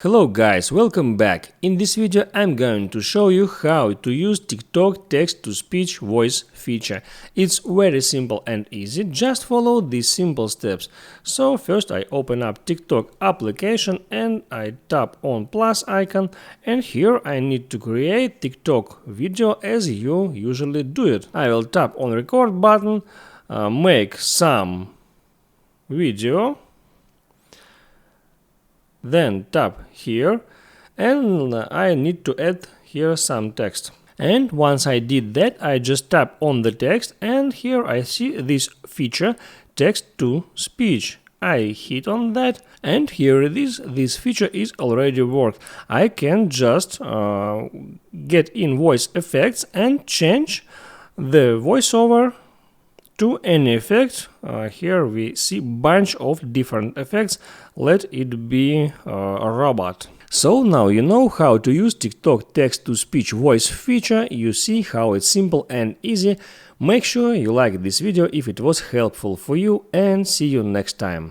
Hello guys, welcome back. In this video I'm going to show you how to use TikTok text-to-speech voice feature. It's very simple and easy, just follow these simple steps. So first I open up TikTok application and I tap on plus icon, and here I need to create TikTok video as you usually do it. I will tap on record button, make some video. Then tap here and I need to add here some text. And once I did that, I just tap on the text and here I see this feature text to speech. I hit on that and here it is. This feature is already worked. I can just get in voice effects and change the voiceover to any effect. Here we see bunch of different effects. Let it be a robot. So now you know how to use TikTok text-to-speech voice feature. You see how it's simple and easy. Make sure you like this video if it was helpful for you, and see you next time.